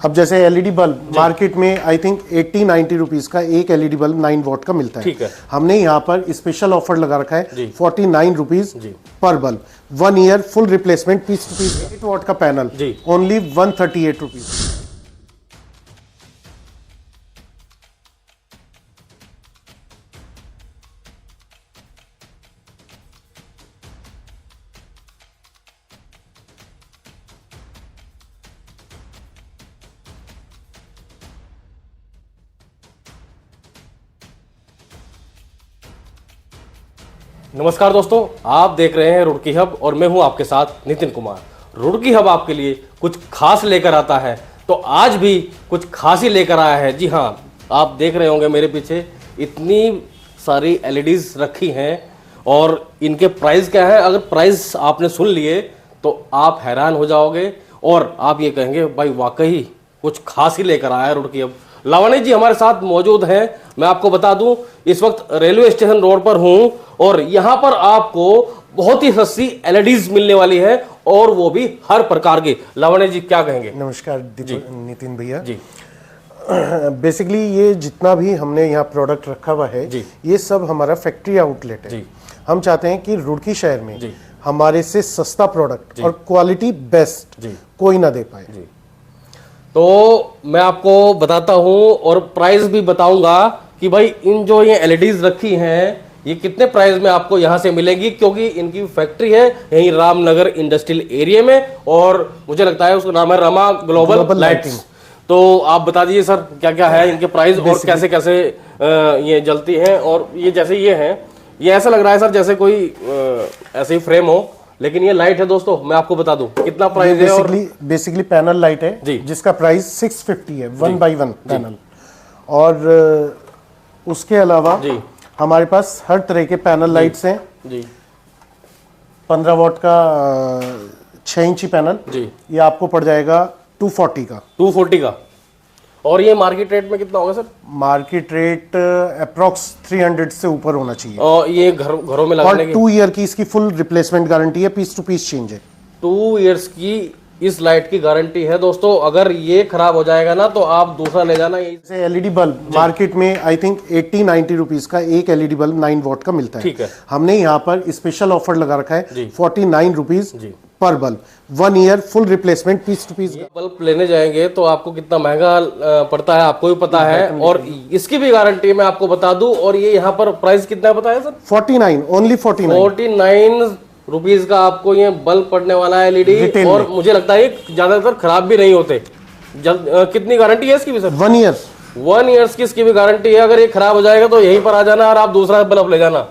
अब जैसे LED bulb market में आई थिंक 80-90 रुपीज का एक एलईडी बल्ब 9 वॉट का मिलता है। ठीक है। हमने यहाँ पर स्पेशल ऑफर लगा रखा है 49 रुपीज पर bulb, 1 year full replacement, piece to piece 8 watt का पैनल, ओनली 138 रुपीज। नमस्कार दोस्तों, आप देख रहे हैं रुड़की हब और मैं हूं आपके साथ नितिन कुमार। रुड़की हब आपके लिए कुछ खास लेकर आता है, तो आज भी कुछ खास ही लेकर आया है। जी हाँ, आप देख रहे होंगे मेरे पीछे इतनी सारी एलईडीज रखी हैं और इनके प्राइस क्या है। अगर प्राइस आपने सुन लिए तो आप हैरान हो जाओगे और आप ये कहेंगे भाई वाकई कुछ खास ही लेकर आया है रुड़की हब। लावणी जी हमारे साथ मौजूद हैं। मैं आपको बता दूं, इस वक्त रेलवे स्टेशन रोड पर हूं और यहां पर आपको बहुत ही सस्ती एलईडीज मिलने वाली है और वो भी हर प्रकार की। लावणी जी क्या कहेंगे? नमस्कार नितिन भैया जी। बेसिकली ये जितना भी हमने यहाँ प्रोडक्ट रखा हुआ है ये सब हमारा फैक्ट्री आउटलेट है। हम चाहते हैं कि रुड़की शहर में हमारे से सस्ता प्रोडक्ट और क्वालिटी बेस्ट कोई ना दे पाए। तो मैं आपको बताता हूं और प्राइस भी बताऊंगा कि भाई इन जो ये एलईडीज रखी हैं ये कितने प्राइस में आपको यहां से मिलेगी, क्योंकि इनकी फैक्ट्री है यहीं रामनगर इंडस्ट्रियल एरिया में और मुझे लगता है उसका नाम है रमा ग्लोबल लाइटिंग। तो आप बता दीजिए सर क्या क्या है इनके प्राइस और कैसे कैसे ये जलती हैं। और ये जैसे ये है, ये ऐसा लग रहा है सर जैसे कोई ऐसे ही फ्रेम हो, लेकिन ये लाइट है दोस्तों। मैं आपको बता दूं कितना प्राइस है। और बेसिकली पैनल लाइट है जिसका प्राइस 650 है, 1 by 1 पैनल। और उसके अलावा हमारे पास हर तरह के पैनल लाइट्स हैं। 15 वॉट का 6 इंची पैनल, ये आपको पड़ जाएगा 240 का। 240 का। और ये मार्केट रेट में कितना होगा सर? मार्केट रेट अप्रॉक्स 300 से ऊपर होना चाहिए। और ये घरों में लगाने और 2 ईयर की इसकी फुल रिप्लेसमेंट गारंटी है, पीस टू पीस चेंज है। 2 इयर्स की इस लाइट की गारंटी है दोस्तों। अगर ये खराब हो जाएगा ना तो आप दूसरा ले जाना। जैसे एलईडी बल्ब मार्केट में आई थिंक 80-90 रुपीज का एक एलईडी बल्ब 9 वॉट का मिलता है। ठीक है। हमने यहाँ पर स्पेशल ऑफर लगा रखा है 49 रुपीज पर bulb, 1 year full replacement, piece to piece. Bulb लेने जाएंगे तो आपको कितना महंगा पड़ता है आपको भी पता है, और इसकी भी गारंटी मैं आपको बता दूं। और ये यहाँ पर प्राइस कितना बताया सर? 49, ओनली 49 रुपीज का आपको ये बल्ब पड़ने वाला है एलईडी। और मुझे लगता है ज्यादातर खराब भी नहीं होते। कितनी गारंटी है इसकी भी सर? 1 ईयर। 1 ईयर्स की इसकी भी गारंटी है। अगर ये खराब हो जाएगा तो यहीं पर आ जाना और आप दूसरा बल्ब ले जाना।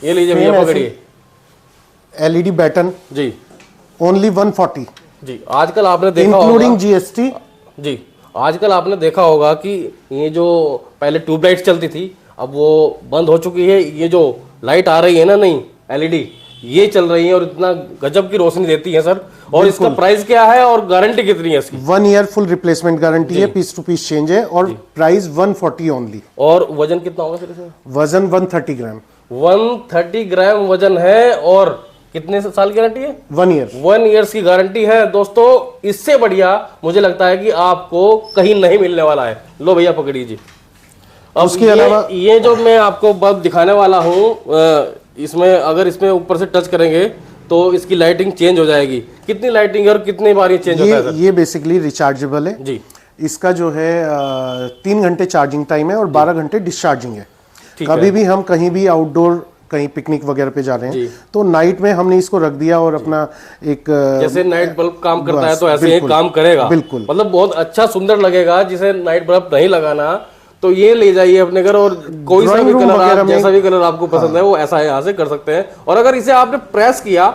ये लीजिए भैया, पकड़िए। एलईडी बैटन जी ओनली 140 जी। आजकल आपने देखा इंक्लूडिंग जीएसटी जी। आजकल आपने देखा होगा कि ये जो पहले ट्यूबलाइट चलती थी अब वो बंद हो चुकी है। ये जो लाइट आ रही है ना नई एलईडी, ये चल रही है और इतना गजब की रोशनी देती है सर। और इसका प्राइस क्या है और गारंटी कितनी है इसकी? 1 ईयर फुल रिप्लेसमेंट गारंटी है, पीस टू पीस चेंज है और प्राइस 140 ओनली। और वजन कितना होगा सर इसमें? वजन 130 ग्राम। 130 ग्राम वजन है। और कितने साल की गारंटी है? 1 ईयर। 1 ईयर्स की गारंटी है दोस्तों। इससे बढ़िया मुझे लगता है कि आपको कहीं नहीं मिलने वाला है। लो भैया पकड़िए जी। अब उसके अलावा ये जो मैं आपको बल्ब दिखाने वाला हूँ, इसमें अगर इसमें ऊपर से टच करेंगे तो इसकी लाइटिंग चेंज हो जाएगी। कितनी लाइटिंग और कितनी बार ये चेंज होता है सर? ये बेसिकली रिचार्जेबल है जी। इसका जो है 3 घंटे चार्जिंग टाइम है और 12 घंटे डिस्चार्जिंग है। कभी भी हम कहीं भी आउटडोर कहीं पिकनिक वगैरह पे जा रहे हैं तो नाइट में हमने इसको रख दिया और अपना एक जैसे नाइट बल्ब काम करता है तो ऐसे ही काम करेगा। बिल्कुल, मतलब बहुत अच्छा सुंदर लगेगा। जिसे नाइट बल्ब नहीं लगाना तो ये ले जाइए अपने घर और कोई सा भी कलर, जैसा भी कलर आपको पसंद है वो ऐसा यहाँ से कर सकते हैं। और अगर इसे आपने प्रेस किया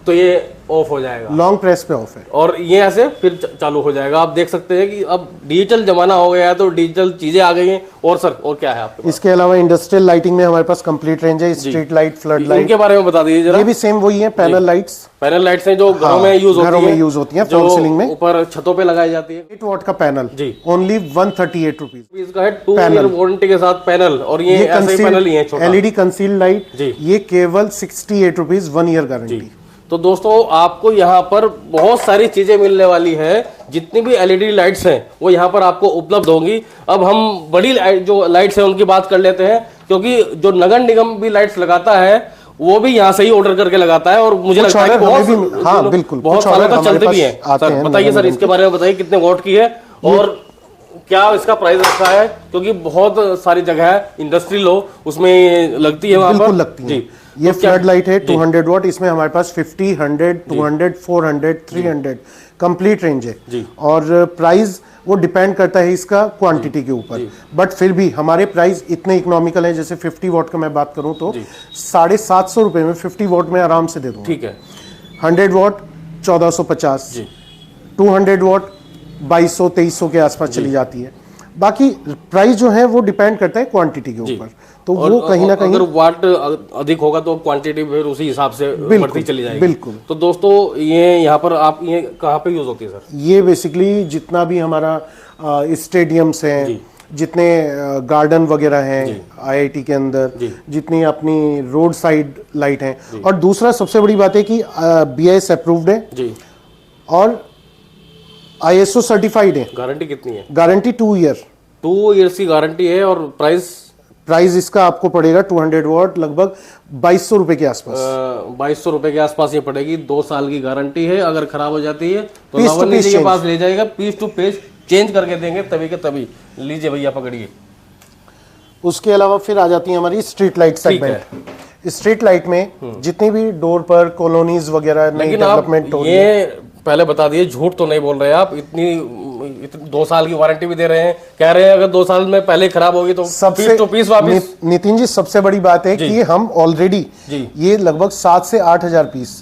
तो ये ऑफ हो जाएगा। लॉन्ग प्रेस पे ऑफ है और ये ऐसे फिर चालू हो जाएगा। आप देख सकते हैं कि अब डिजिटल जमाना हो गया है तो डिजिटल चीजें आ गई हैं। और सर और क्या है आपके पास? इसके अलावा इंडस्ट्रियल लाइटिंग में हमारे पास कंप्लीट रेंज है। स्ट्रीट लाइट, फ्लड लाइट, इनके बारे में बता दीजिए जरा। ये भी सेम वही है, पैनल लाइट्स। पैनल लाइट्स हैं जो घरों में यूज होती हैं, फॉल सीलिंग में, ऊपर छतों पे लगाई जाती है। 8 वॉट का पैनल जी ओनली 138 रुपीज। इसका है 2 ईयर वारंटी के साथ पैनल। और ये ऐसे पैनल ही है छोटा। एलईडी कंसील्ड लाइट, ये केवल 68 रुपीज, 1 ईयर गारंटी। तो तो दोस्तों आपको यहाँ पर बहुत सारी चीजें मिलने वाली है, जितनी भी एलईडी लाइट्स हैं वो यहाँ पर आपको उपलब्ध होंगी। अब हम बड़ी जो लाइट्स हैं उनकी बात कर लेते हैं, क्योंकि जो नगर निगम भी लाइट्स लगाता है वो भी यहाँ से ही ऑर्डर करके लगाता है, और मुझे लगता है कि बहुत सालों तक चलते भी हैं। सर बताइए सर, इसके बारे में बताइए कितने वोट की है और क्या इसका प्राइस रखा है, क्योंकि बहुत सारी जगह है इंडस्ट्री लो उसमें लगती है, वहां पर लगती है। ये फ्लड लाइट है 200 वाट, इसमें हमारे पास 50, 100, 200, 400, 300 कंप्लीट रेंज है। और प्राइस वो डिपेंड करता है इसका क्वांटिटी के ऊपर, बट फिर भी हमारे प्राइस इतने इकोनॉमिकल है। जैसे 50 वाट का मैं बात करूं तो 750 रुपए में 50 वाट में आराम से दे दूंगा। ठीक है। 100 वाट 1450, 200 वाट 2200-2300 के आसपास चली जाती है। बाकी प्राइस जो है वो डिपेंड करता है क्वांटिटी के ऊपर, तो वो कहीं ना कहीं अगर वाट अधिक होगा तो क्वांटिटी फिर उसी हिसाब से बढ़ती चली जाएगी। बिल्कुल। तो दोस्तों ये यहाँ पर आप ये कहाँ पे यूज होती है सर? ये बेसिकली जितना भी हमारा स्टेडियम्स हैं, जितने गार्डन वगैरह हैं आईआईटी के अंदर, जितनी अपनी रोड साइड लाइट हैं, और दूसरा सबसे बड़ी बात है कि BIS अप्रूव्ड है और ISO सर्टिफाइड है। गारंटी कितनी है? गारंटी 2 ईयर, 2 ईयर्स की गारंटी है। और प्राइस इसका आपको पड़ेगा 200 वाट लगभग 2200 रुपए के आसपास। 2200 रुपए के आसपास ये पड़ेगी। 2 साल की गारंटी है। अगर खराब हो जाती है तो लवनी जी के पास ले जाएगा, पीस टू पीस चेंज करके देंगे तभी के तभी। लीजिए भैया पकड़िए। उसके अलावा फिर आ जाती है हमारी street light segment. Street light में जितनी भी डोर पर कॉलोनीज वगैरह नई डेवलपमेंट हो रही है, पहले बता दिए, झूठ तो नहीं बोल रहे आप। इतनी 2 साल की वारंटी भी दे रहे हैं, कह रहे हैं अगर 2 साल में पहले खराब होगी तो पीस टू पीस वापस। नितिन जी सबसे बड़ी बात है कि हम ऑलरेडी ये लगभग 7 से 8,000 पीस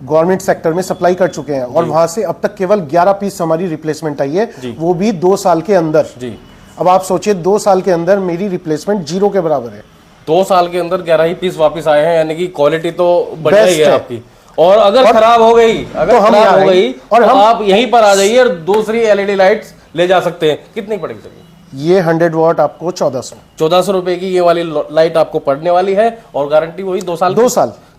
गवर्नमेंट सेक्टर में सप्लाई कर चुके हैं, और वहां से अब तक केवल 11 पीस हमारी रिप्लेसमेंट आई है, वो भी 2 साल के अंदर। अब आप सोचिए 2 साल के अंदर मेरी रिप्लेसमेंट 0 के बराबर है। 2 साल के अंदर 11 ही पीस वापस आए हैं, यानी कि क्वालिटी तो बढ़ गई है आपकी। और अगर खराब हो गई, तो आप यहीं पर आ जाइए और दूसरी एलईडी लाइट्स ले जा सकते हैं। कितनी पड़ेगी सर? ये 100 वाट आपको 1400 रुपए की ये वाली लाइट आपको पड़ने वाली है, और गारंटी वही 2 साल।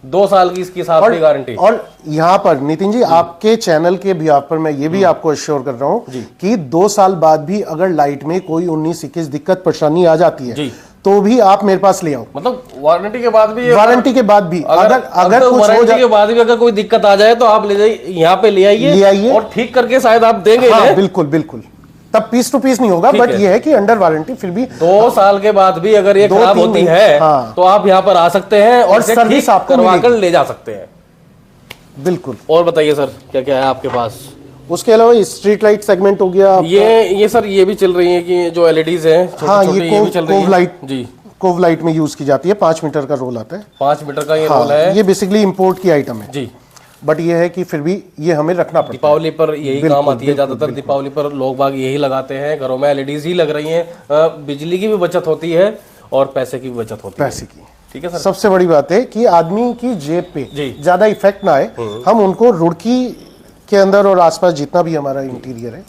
2 साल की इसकी साथ की गारंटी। और यहाँ पर नितिन जी आपके चैनल के बिहाफ पर मैं ये भी आपको एश्योर कर रहा हूँ कि 2 साल बाद भी अगर लाइट में कोई 19-21 दिक्कत परेशानी आ जाती है तो भी आप मेरे पास ले आओ। मतलब वारंटी के बाद भी? वारंटी के बाद भी अगर कुछ वारंटी के बाद भी अगर कोई दिक्कत आ जाए तो आप ले जाइए, यहाँ पे ले आइए और ठीक करके शायद आप देंगे। हाँ, बिल्कुल बिल्कुल। तब पीस टू पीस नहीं होगा, बट ये है कि अंडर वारंटी फिर भी 2 साल के बाद भी अगर ये खराब होती है तो आप यहाँ पर आ सकते हैं और सर्विस आपको करवाकर ले जा सकते हैं। बिल्कुल। और बताइए सर क्या क्या है आपके पास? उसके अलावा स्ट्रीट लाइट सेगमेंट हो गया। ये सर ये भी चल रही है कि जो एलईडीज हैं, हाँ, ये कोव लाइट जी, कोव लाइट में यूज की जाती है। 5 मीटर का रोल आता है। 5 मीटर का ये रोल है। ये बेसिकली इंपोर्ट की आइटम है जी, बट ये है कि फिर भी ये हमें रखना पड़ता है। दीपावली पर यही काम आती है ज्यादातर। दीपावली पर लोग बाग यही लगाते हैं घरों में, एलईडीज ही लग रही हैं। बिजली की भी बचत होती है और पैसे की भी बचत होती है। पैसे की, ठीक है सर। सबसे बड़ी बात है कि आदमी की जेब पे ज्यादा इफेक्ट ना आए। हम उनको रुड़की के अंदर और आसपास जितना भी हमारा इंटीरियर है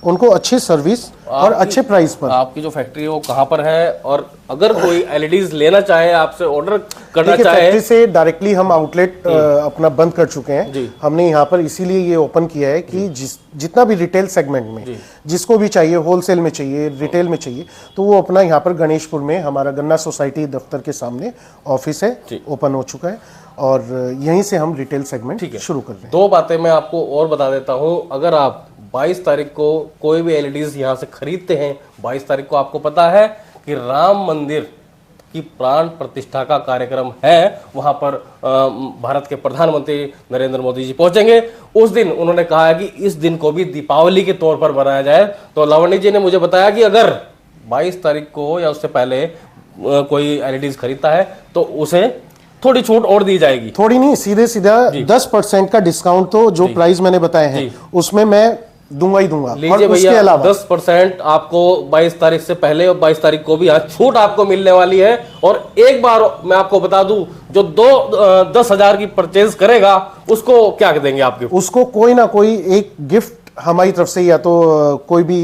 उनको अच्छी सर्विस और अच्छे प्राइस पर। आपकी जो फैक्ट्री है वो कहाँ पर है, और अगर कोई एलईडीज लेना चाहे, आपसे ऑर्डर करना चाहे? फैक्ट्री से डायरेक्टली हम आउटलेट अपना बंद कर चुके हैं। हमने यहाँ पर इसीलिए ये ओपन किया है कि जितना भी रिटेल सेगमेंट में जिसको भी चाहिए, होलसेल में चाहिए, रिटेल में चाहिए, तो वो अपना यहाँ पर गणेशपुर में हमारा गन्ना सोसाइटी दफ्तर के सामने ऑफिस है, ओपन हो चुका है, और यहीं से हम रिटेल सेगमेंट शुरू कर रहे हैं। 2 बातें मैं आपको और बता देता हूँ। अगर आप 22 तारीख को कोई भी एलईडीज यहाँ से खरीदते हैं, 22 तारीख को आपको पता है कि राम मंदिर की प्राण प्रतिष्ठा का कार्यक्रम है। वहां पर भारत के प्रधानमंत्री नरेंद्र मोदी जी पहुंचेंगे। उस दिन उन्होंने कहा है कि इस दिन को भी दीपावली के तौर पर मनाया जाए। तो लावणी जी ने मुझे बताया कि अगर 22 तारीख को या उससे पहले कोई एलईडीज खरीदता है तो उसे थोड़ी छूट और दी जाएगी। थोड़ी नहीं, सीधे सीधा 10% का डिस्काउंट। तो जो प्राइस मैंने बताए हैं उसमें मैं दूंगा ही दूंगा। लीजिए भैया, 10% आपको 22 तारीख से पहले और 22 तारीख को भी यहाँ छूट आपको मिलने वाली है। और एक बार मैं आपको बता दूं, जो 10,000 की परचेज करेगा उसको क्या देंगे आपके? उसको कोई ना कोई एक गिफ्ट हमारी तरफ से, या तो कोई भी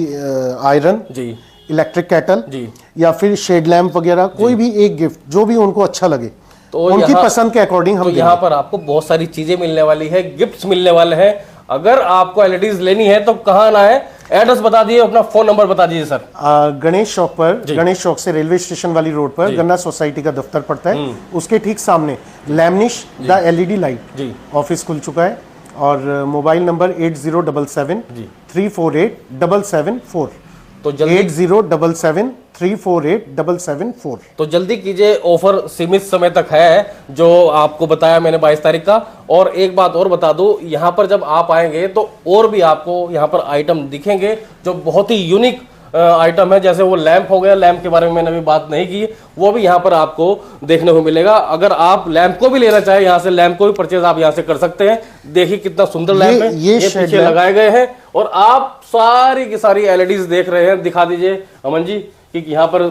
आयरन जी, इलेक्ट्रिक केटल जी, या फिर शेड लैंप वगैरह, कोई भी एक गिफ्ट जो भी उनको अच्छा लगे तो उनकी पसंद के अकॉर्डिंग हम तो यहाँ पर आपको बहुत सारी चीजें मिलने वाली है, गिफ्ट्स मिलने वाले हैं। अगर आपको एलईडीज लेनी है तो कहाँ आना है, एड्रेस बता दीजिए, अपना फोन नंबर बता दीजिए सर। गणेश चौक पर, गणेश चौक से रेलवे स्टेशन वाली रोड पर गन्ना सोसाइटी का दफ्तर पड़ता है, उसके ठीक सामने लैमनिश द एलईडी लाइट ऑफिस खुल चुका है। और मोबाइल नंबर 8077-348-774, तो जल्दी 8077-348-774। तो जल्दी कीजिए, ऑफर सीमित समय तक है जो आपको बताया मैंने 22 तारीख का। और एक बात और बता दूं, यहाँ पर जब आप आएंगे तो और भी आपको यहाँ पर आइटम दिखेंगे जो बहुत ही यूनिक आइटम है। जैसे वो लैंप हो गया, लैंप के बारे में मैंने अभी बात नहीं की, वो भी यहाँ पर आपको देखने को मिलेगा। अगर आप लैंप को भी लेना चाहे, यहाँ से लैंप को भी परचेज आप यहाँ से कर सकते हैं। देखिए कितना सुंदर लैंप है, ये पीछे लगाए गए हैं। और आप सारी की सारी एलईडीज देख रहे हैं, दिखा दीजिए अमन जी कि यहाँ पर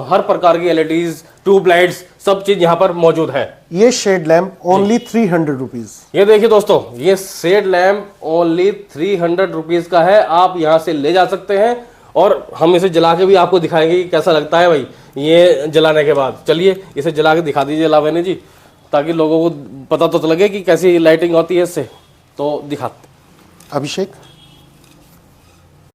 हर प्रकार की एलईडीज, ट्यूबलाइट्स, सब चीज यहाँ पर मौजूद है। ये शेड लैंप ओनली 300 रुपीज। ये देखिए दोस्तों, ये शेड लैंप ओनली 300 रुपीज का है, आप यहाँ से ले जा सकते हैं। और हम इसे जला के भी आपको दिखाएंगे कि कैसा लगता है भाई ये जलाने के बाद। चलिए इसे जला के दिखा दीजिए लावण्य जी, ताकि लोगों को पता तो लगे कि कैसी लाइटिंग होती है इससे। तो दिखा अभिषेक।